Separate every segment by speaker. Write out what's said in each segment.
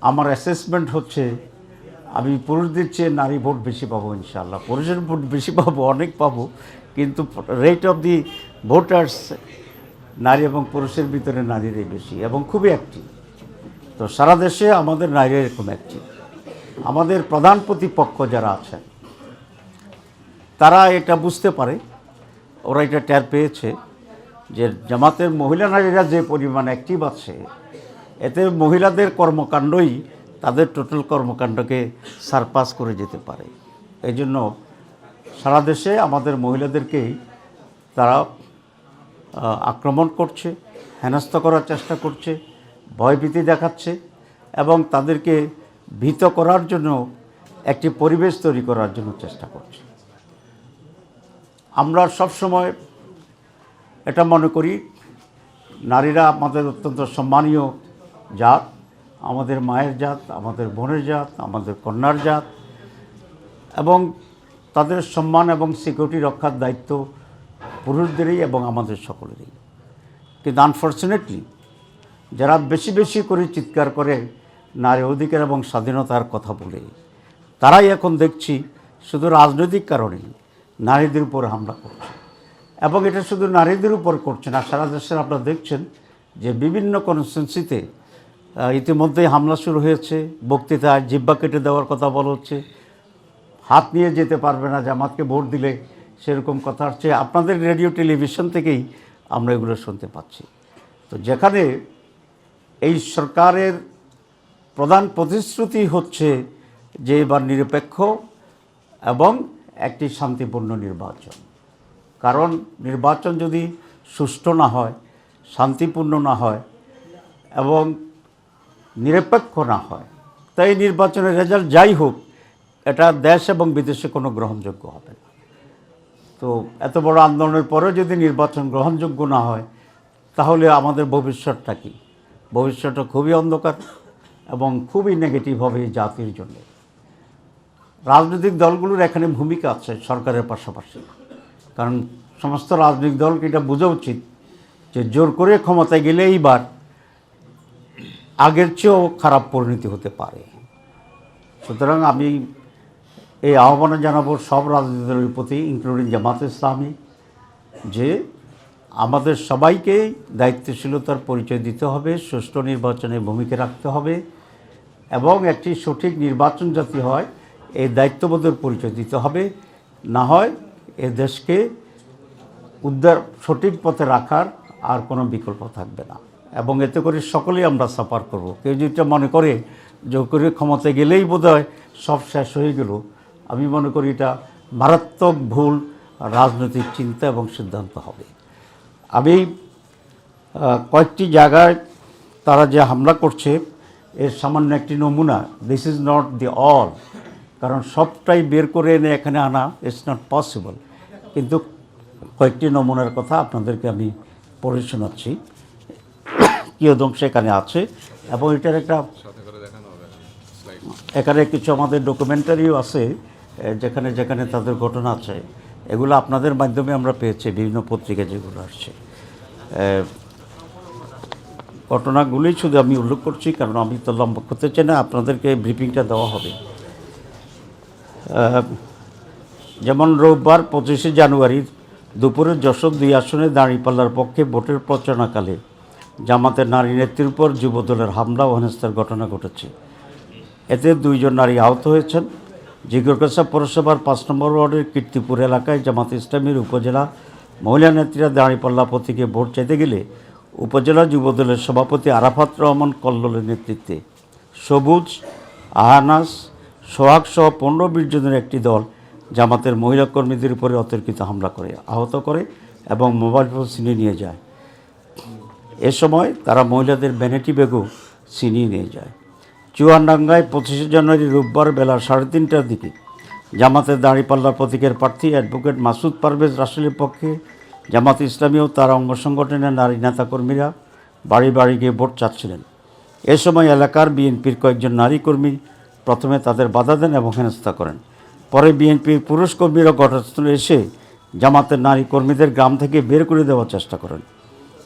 Speaker 1: আমার অ্যাসেসমেন্ট হচ্ছে আমি পুরুষদের চেয়ে নারী ভোট বেশি পাবো ইনশাআল্লাহ। পুরুষের ভোট বেশি পাবো, অনেক পাবো, কিন্তু রেট অফ দি ভোটার্স নারী এবং পুরুষের ভিতরে নারীরাই বেশি এবং খুবই অ্যাক্টিভ। তো সারা দেশে আমাদের নারীরা এরকম অ্যাক্টিভ। আমাদের প্রধান প্রতিপক্ষ যারা আছেন তারা এটা বুঝতে পারে, ওরা এটা টের পেয়েছে যে জামাতের মহিলা নারীরা যে পরিমাণ অ্যাক্টিভ আছে, এতে মহিলাদের কর্মকাণ্ডই তাদের টোটাল কর্মকাণ্ডকে সারপাস করে যেতে পারে। এই জন্য সারা দেশে আমাদের মহিলাদেরকেই তারা আক্রমণ করছে, হেনস্থা করার চেষ্টা করছে, ভয়ভীতি দেখাচ্ছে এবং তাদেরকে ভীত করার জন্য একটি পরিবেশ তৈরি করার জন্য চেষ্টা করছে। আমরা সবসময় এটা মনে করি নারীরা আমাদের অত্যন্ত সম্মানীয় জাত, আমাদের মায়ের জাত, আমাদের বোনের জাত, আমাদের কন্যার জাত, এবং তাদের সম্মান এবং সিকিউরিটি রক্ষার দায়িত্ব পুরুষদেরই এবং আমাদের সকলেরই। কিন্তু আনফর্চুনেটলি যারা বেশি বেশি করে চিৎকার করে নারী অধিকার এবং স্বাধীনতার কথা বলে, তারাই এখন দেখছি শুধু রাজনৈতিক কারণেই নারীদের উপর হামলা করছে। এবং এটা শুধু নারীদের উপর করছে না, সারা দেশের আপনারা দেখছেন যে বিভিন্ন কনস্টিটুয়েন্সিতে ইতিমধ্যেই হামলা শুরু হয়েছে। বক্তৃতায় জিহ্বা কেটে দেওয়ার কথা বলা হচ্ছে, হাত নিয়ে যেতে পারবে না জামাতকে ভোট দিলে, সেরকম কথা হচ্ছে। আপনাদের রেডিও টেলিভিশন থেকেই আমরা এগুলো শুনতে পাচ্ছি। তো যেখানে এই সরকারের প্রধান প্রতিশ্রুতি হচ্ছে যে এবার নিরপেক্ষ এবং একটি শান্তিপূর্ণ নির্বাচন, কারণ নির্বাচন যদি সুষ্ঠু না হয়, শান্তিপূর্ণ না হয় এবং নিরপেক্ষ না হয়, তাই নির্বাচনের রেজাল্ট যাই হোক এটা দেশ এবং বিদেশে কোনো গ্রহণযোগ্য হবে না। তো এত বড় আন্দোলনের পরেও যদি নির্বাচন গ্রহণযোগ্য না হয়, তাহলে আমাদের ভবিষ্যৎটা কী? ভবিষ্যৎটা খুবই অন্ধকার এবং খুবই নেগেটিভ হবে এই জাতির জন্য। রাজনৈতিক দলগুলোর এখানে ভূমিকা আছে সরকারের পাশাপাশি, কারণ সমস্ত রাজনৈতিক দলকে এটা বোঝা উচিত যে জোর করে ক্ষমতায় গেলে এইবার আগের চেয়েও খারাপ পরিণতি হতে পারে। সুতরাং আমি এই আহ্বান জানাবো সব রাজনৈতিক দলের প্রতি, ইনক্লুডিং জামাতে ইসলামী, যে আমাদের সবাইকেই দায়িত্বশীলতার পরিচয় দিতে হবে, সুষ্ঠু নির্বাচনে ভূমিকা রাখতে হবে এবং একটি সঠিক নির্বাচন যাতে হয় এই দায়িত্ববোধের পরিচয় দিতে হবে। না হয় এ দেশকে উদ্ধার সঠিক পথে রাখার আর কোনো বিকল্প থাকবে না এবং এতে করে সকলেই আমরা সাফার করব। কেউ যেটা মনে করে জোর করে ক্ষমতায় গেলেই বোধহয় সব শেষ হয়ে গেল, আমি মনে করি এটা মারাত্মক ভুল রাজনৈতিক চিন্তা এবং সিদ্ধান্ত হবে। আমি কয়েকটি জায়গায় তারা যে হামলা করছে এর সামান্য একটি নমুনা, this is not the all, কারণ সবটাই বের করে এনে এখানে আনা ইটস নট পসিবল, কিন্তু কয়েকটি নমুনার কথা আপনাদেরকে আমি পড়ে শোনাচ্ছি। কিয়দংশ এখানে আছে এবং এটার একটা এখানে কিছু আমাদের ডকুমেন্টারিও আছে যেখানে যেখানে তাদের ঘটনা আছে, এগুলো আপনাদের মাধ্যমে আমরা পেয়েছি, বিভিন্ন পত্রিকা যেগুলো আসছে। ঘটনাগুলি শুধু আমি উল্লেখ করছি কারণ আমি তো লম্বা করতে চাই না, আপনাদেরকে ব্রিফিংটা দেওয়া হবে। যেমন রোববার 25শে জানুয়ারি দুপুরে যশোর 2 আসনে দাঁড়িপাল্লার পক্ষে ভোটের প্রচারণাকালে জামাতের নারী নেত্রীর উপর যুবদলের হামলা ও হেনস্থার ঘটনা ঘটেছে। এতে 2 জন নারী আহত হয়েছেন। জিগরগাছা পৌরসভার 5 নম্বর ওয়ার্ডের কীর্তিপুর এলাকায় জামাত ইসলামীর উপজেলা মহিলা নেত্রীরা দাঁড়িপাল্লা প্রতীকে ভোট চাইতে গেলে উপজেলা যুবদলের সভাপতি আরাফাত রহমান কল্লোলের নেতৃত্বে সবুজ, আহানাস, সোহাগ সহ 15-20 জনের একটি দল জামাতের মহিলা কর্মীদের উপরে অতর্কিত হামলা করে, আহত করে এবং মোবাইল ফোন ছিনিয়ে নিয়ে যায়। এ সময় তারা মহিলাদের ভ্যানিটি ব্যাগও ছিনিয়ে নিয়ে যায়। চুয়াডাঙ্গায় 25শে জানুয়ারি রোববার বেলা 3:30টার দিকে জামাতের দাঁড়িপাল্লার প্রতীকের প্রার্থী অ্যাডভোকেট মাসুদ পারভেজ রাসেলের পক্ষে জামাত ইসলামী ও তার অঙ্গ সংগঠনের নারী নেতাকর্মীরা বাড়ি বাড়ি গিয়ে ভোট চাচ্ছিলেন। এ সময় এলাকার বিএনপির কয়েকজন নারী কর্মী প্রথমে তাদের বাধা দেন এবং হেনস্থা করেন। পরে বিএনপির পুরুষ কর্মীরা ঘটনাস্থলে এসে জামাতের নারী কর্মীদের গ্রাম থেকে বের করে দেওয়ার চেষ্টা করেন।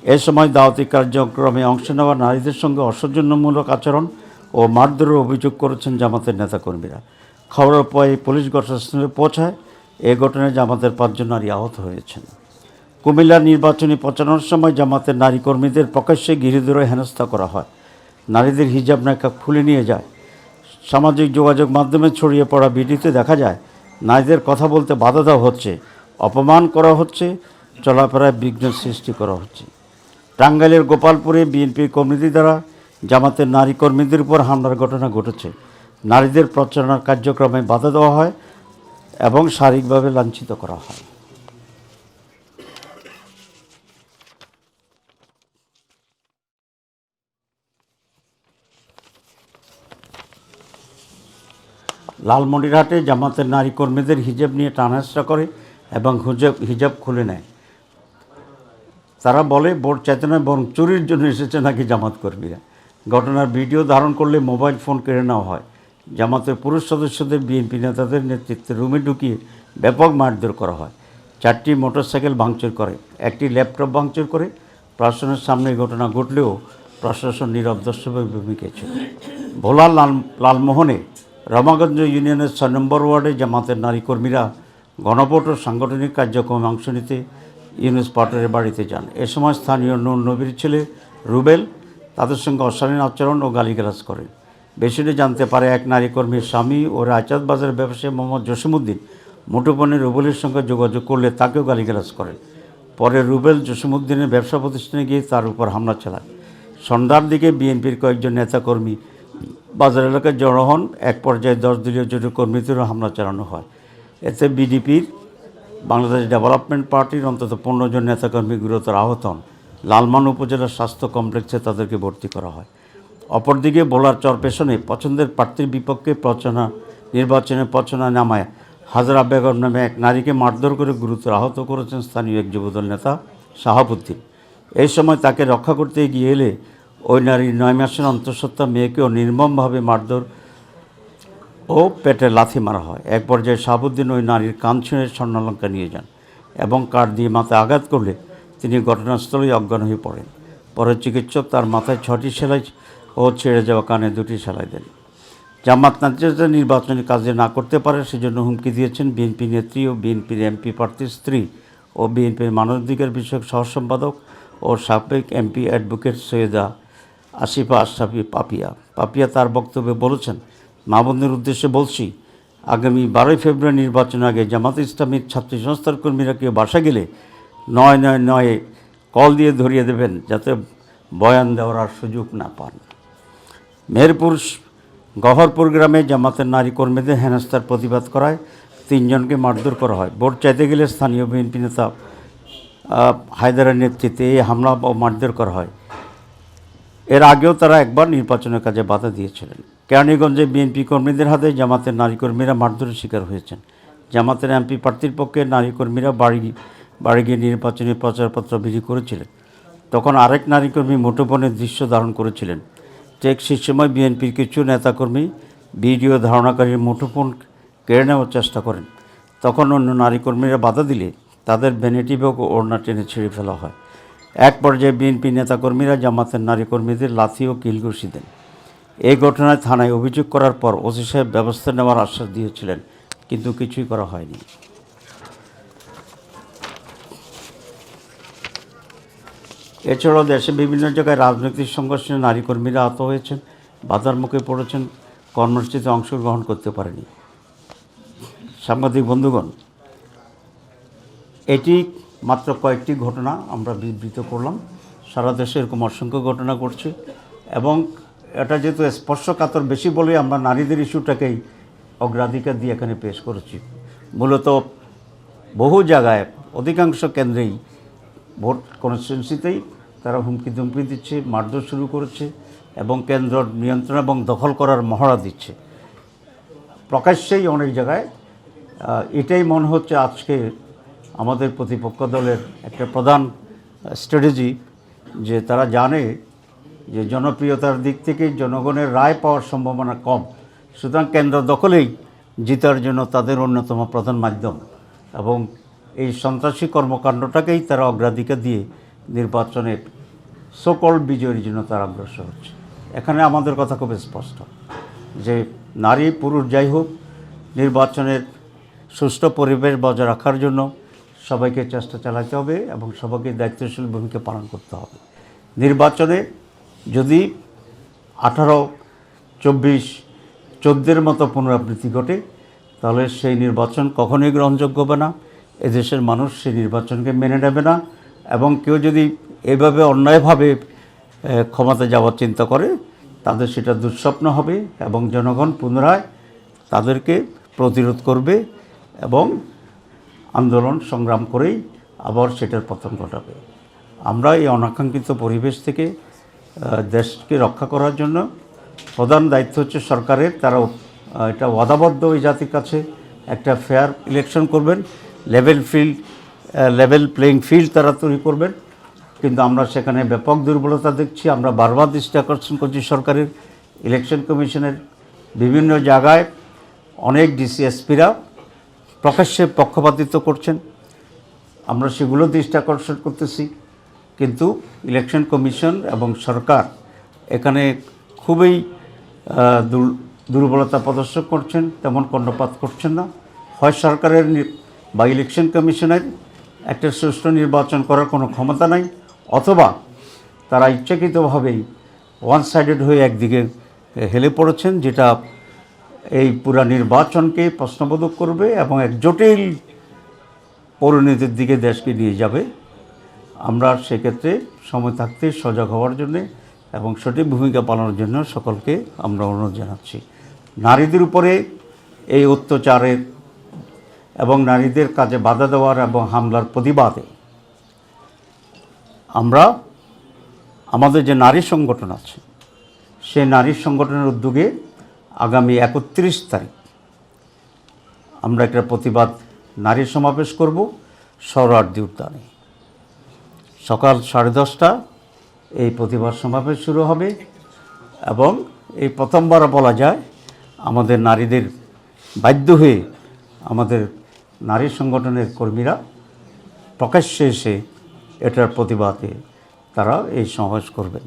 Speaker 1: এ সময় দাওয়াতি কার্যক্রমে অংশ নেওয়া নারীদের সঙ্গে অসৌজন্যমূলক আচরণ ও ও মারধরের অভিযোগ করেছেন জামাতের নেতাকর্মীরা। খবর পেয়ে পুলিশ ঘটনাস্থলে পৌঁছায়। এ ঘটনায় জামাতের 5 জন নারী আহত হয়েছেন। কুমিল্লার নির্বাচনী প্রচারণার সময় জামাতের নারী কর্মীদের প্রকাশ্যে ঘিরে ধরে হেনস্থা করা হয়। নারীদের হিজাব নাকা খুলে নিয়ে যায়। সামাজিক যোগাযোগ মাধ্যমে ছড়িয়ে পড়া ভিডিওতে দেখা যায় নারীদের কথা বলতে বাধা দেওয়া হচ্ছে, অপমান করা হচ্ছে, চলাফেরায় বিঘ্ন সৃষ্টি করা হচ্ছে। টাঙ্গাইলের গোপালপুরে বিএনপির কর্মীদের দ্বারা জামাতের নারী কর্মীদের উপর হামলার ঘটনা ঘটেছে। নারীদের প্রচারণার কার্যক্রমে বাধা দেওয়া হয় এবং শারীরিকভাবে লাঞ্ছিত করা হয়। লালমনিরহাটে জামাতের নারী কর্মীদের হিজাব নিয়ে টানাহেঁচড়া করে এবং হিজাব খুলে নেয়। তারা বলে ভোট চাইতে নয়, বরং চুরির জন্য এসেছে নাকি জামাত কর্মীরা। ঘটনার ভিডিও ধারণ করলে মোবাইল ফোন কেড়ে নেওয়া হয়। জামাতের পুরুষ সদস্যদের বিএনপি নেতাদের নেতৃত্বে রুমে ঢুকিয়ে ব্যাপক মারধর করা হয়। 4টি মোটরসাইকেল ভাঙচুর করে, একটি ল্যাপটপ ভাঙচুর করে। প্রশাসনের সামনে এই ঘটনা ঘটলেও প্রশাসন নীরব দর্শকের ভূমিকায় ছিল। ভোলার লালমোহনে রমাগঞ্জ ইউনিয়নের 6 নম্বর ওয়ার্ডে জামাতের নারী কর্মীরা গণভোট ও সাংগঠনিক কার্যক্রমে অংশ নিতে ইউনুস পাটোয়ারির বাড়িতে যান। এ সময় স্থানীয় নূর নবীর ছেলে রুবেল তাদের সঙ্গে অশালীন আচরণ ও গালিগালাজ করেন। বিষয়টি জানতে পারে এক নারী কর্মীর স্বামী ও রায়চাঁদ বাজারের ব্যবসায়ী মোহাম্মদ জসিমউদ্দিন মুঠোফোনে রুবেলের সঙ্গে যোগাযোগ করলে তাকেও গালিগালাজ করেন। পরে রুবেল জসিমউদ্দিনের ব্যবসা প্রতিষ্ঠানে গিয়ে তার উপর হামলা চালায়। সন্ধ্যার দিকে বিএনপির কয়েকজন নেতাকর্মী বাজার এলাকায় জড়ো হন। এক পর্যায়ে 10 দলীয় জোটের কর্মীদেরও হামলা চালানো হয়। এতে বিডিপির, বাংলাদেশ ডেভেলপমেন্ট পার্টির অন্তত 15 জন নেতাকর্মী গুরুতর আহত হন। লালমান উপজেলার স্বাস্থ্য কমপ্লেক্সে তাদেরকে ভর্তি করা হয়। অপরদিকে ভোলার চরপেশনে পছন্দের প্রার্থীর বিপক্ষে নির্বাচনে প্রচারণায় নামায় হাজরা বেগম নামে এক নারীকে মারধর করে গুরুতর আহত করেছেন স্থানীয় এক যুবদল নেতা শাহাবুদ্দিন। এই সময় তাকে রক্ষা করতে এগিয়ে এলে ওই নারীর 9 মাসের অন্তঃসত্ত্বা মেয়েকেও নির্মমভাবে মারধর ও পেটে লাথি মারা হয়। এক পর্যায়ে শাহাবুদ্দিন ওই নারীর কান ছুঁয়ে স্বর্ণালঙ্কার নিয়ে যান এবং কাঠ দিয়ে মাথায় আঘাত করলে তিনি ঘটনাস্থলেই অজ্ঞান হয়ে পড়েন। পরে চিকিৎসক তার মাথায় 6টি সেলাই ও ছেড়ে যাওয়া কানে 2টি সেলাই দেন। জামাত নেতৃত্বে নির্বাচনী কাজে না করতে পারে সেজন্য হুমকি দিয়েছেন বিএনপি নেত্রী ও বিএনপির এমপি প্রার্থীর স্ত্রী ও বিএনপির মানবাধিকার বিষয়ক সহ সম্পাদক ও সাবেক এমপি অ্যাডভোকেট সৈয়দা আসিফা আশরাফি পাপিয়া তার বক্তব্যে বলেছেন, মা বোনদের উদ্দেশ্যে বলছি, আগামী 12 ফেব্রুয়ারি নির্বাচনের আগে জামাত ইসলামীর ছাত্রী সংস্থার কর্মীরা কেউ বাসা গেলে 999 কল দিয়ে ধরিয়ে দেবেন যাতে বয়ান দেওয়ার আর সুযোগ না পান। মেহেরপুর গহরপুর গ্রামে জামাতের নারী কর্মীদের হেনস্থার প্রতিবাদ করায় 3 জনকে মারধর করা হয়। ভোট চাইতে গেলে স্থানীয় বিএনপি নেতা হায়দারের নেতৃত্বে এই হামলা ও মারধর করা হয়। এর আগেও তারা একবার নির্বাচনের কাজে বাধা দিয়েছিলেন। কেরানীগঞ্জে বিএনপি কর্মীদের হাতে জামাতের নারী কর্মীরা মারধরের শিকার হয়েছেন। জামাতের এমপি প্রার্থীর পক্ষে নারী কর্মীরা বাড়ি গিয়ে নির্বাচনী প্রচারপত্র বিলি করেছিলেন। তখন আরেক নারী কর্মী মুঠোফোনের দৃশ্য ধারণ করেছিলেন। ঠিক সেই সময় বিএনপির কিছু নেতাকর্মী ভিডিও ধারণাকারীর মুঠোফোন কেড়ে নেওয়ার চেষ্টা করেন। তখন অন্য নারী কর্মীরা বাধা দিলে তাদের ভ্যানিটি ব্যাগ ও ওড়না টেনে ছিঁড়ে ফেলা হয়। এক পর্যায়ে বিএনপি নেতাকর্মীরা জামাতের নারী কর্মীদের লাথি ও কিলঘুষি দেন। এই ঘটনায় থানায় অভিযোগ করার পর ওসি সাহেব ব্যবস্থা নেওয়ার আশ্বাস দিয়েছিলেন, কিন্তু কিছুই করা হয়নি। এছাড়াও দেশে বিভিন্ন জায়গায় রাজনৈতিক সংঘর্ষে নারী কর্মীরা আহত হয়েছেন, বাধার মুখে পড়েছেন, কর্মসূচিতে অংশগ্রহণ করতে পারেনি। সাংবাদিক বন্ধুগণ, এটি মাত্র কয়েকটি ঘটনা আমরা বিবৃত করলাম। সারা দেশে এরকম অসংখ্য ঘটনা ঘটছে এবং এটা যেহেতু স্পর্শকাতর বেশি বলে আমরা নারীদের ইস্যুটাকেই অগ্রাধিকার দিয়ে এখানে পেশ করেছি। মূলত বহু জায়গায় অধিকাংশ কেন্দ্রেই ভোট কনস্টিটিউয়েন্সিতেই তারা হুমকি ধুমকি দিচ্ছে, মারধর শুরু করেছে এবং কেন্দ্র নিয়ন্ত্রণ এবং দখল করার মহড়া দিচ্ছে প্রকাশ্যেই অনেক জায়গায়। এটাই মনে হচ্ছে আজকে আমাদের প্রতিপক্ষ দলের একটা প্রধান স্ট্র্যাটেজি, যে তারা জানে যে জনপ্রিয়তার দিক থেকে জনগণের রায় পাওয়ার সম্ভাবনা কম, সুতরাং কেন্দ্র দখলেই জিতার জন্য তাদের অন্যতম প্রধান মাধ্যম এবং এই সন্ত্রাসী কর্মকাণ্ডটাকেই তারা অগ্রাধিকার দিয়ে নির্বাচনে সকল বিজয়ের জন্য তারা অগ্রসর হচ্ছে। এখানে আমাদের কথা খুব স্পষ্ট যে নারী পুরুষ যাই হোক, নির্বাচনের সুষ্ঠু পরিবেশ বজায় রাখার জন্য সবাইকে চেষ্টা চালাতে হবে এবং সবাইকে দায়িত্বশীল ভূমিকা পালন করতে হবে। নির্বাচনে যদি 18, 24, 14 মতো পুনরাবৃত্তি ঘটে তাহলে সেই নির্বাচন কখনোই গ্রহণযোগ্য হবে না। এদেশের মানুষ সেই নির্বাচনকে মেনে নেবে না এবং কেউ যদি এভাবে অন্যায়ভাবে ক্ষমতা যাওয়ার চিন্তা করে তাদের সেটা দুঃস্বপ্ন হবে এবং জনগণ পুনরায় তাদেরকে প্রতিরোধ করবে এবং আন্দোলন সংগ্রাম করেই আবার সেটার পতন ঘটাবে। আমরা এই অনাকাঙ্ক্ষিত পরিবেশ থেকে দেশকে রক্ষা করার জন্য প্রধান দায়িত্ব হচ্ছে সরকারের। তারা এটা ওয়াদাবদ্ধ ওই জাতির কাছে একটা ফেয়ার ইলেকশন করবেন, লেভেল প্লেইং ফিল্ড তারা তৈরি করবেন। কিন্তু আমরা সেখানে ব্যাপক দুর্বলতা দেখছি। আমরা বারবার দৃষ্টি আকর্ষণ করছি সরকারের, ইলেকশন কমিশনের বিভিন্ন জায়গায় অনেক ডিসিএসপিরা প্রকাশ্যে পক্ষপাতিত্ব করছেন। আমরা সেগুলো দৃষ্টি আকর্ষণ করতেছি, কিন্তু ইলেকশন কমিশন এবং সরকার এখানে খুবই দুর্বলতা প্রদর্শন করছেন, তেমন কর্ণপাত করছেন না। হয় সরকারের বা ইলেকশন কমিশনের একটা সুষ্ঠু নির্বাচন করার কোনো ক্ষমতা নাই, অথবা তারা ইচ্ছাকৃতভাবেই ওয়ান সাইডেড হয়ে একদিকে হেলে পড়েছেন, যেটা এই পুরা নির্বাচনকে প্রশ্নবোধক করবে এবং এক জটিল পরিণতির দিকে দেশকে নিয়ে যাবে। আমরা সেক্ষেত্রে সময় থাকতে সজাগ হওয়ার জন্যে এবং সঠিক ভূমিকা পালনের জন্য সকলকে আমরা অনুরোধ জানাচ্ছি। নারীদের উপরে এই অত্যাচারের এবং নারীদের কাজে বাধা দেওয়ার এবং হামলার প্রতিবাদে আমরা আমাদের যে নারী সংগঠন আছে সেই নারী সংগঠনের উদ্যোগে আগামী 31 তারিখ আমরা একটা প্রতিবাদ নারী সমাবেশ করব সোহরাওয়ার্দী উদ্যানে। সকাল 10:30 এই প্রতিবাদ সমাবেশ শুরু হবে এবং এই প্রথমবার বলা যায় আমাদের নারীদের বাধ্য হয়ে আমাদের নারী সংগঠনের কর্মীরা প্রকাশ্যে এসে এটার প্রতিবাদে তারা এই সমাবেশ করবেন।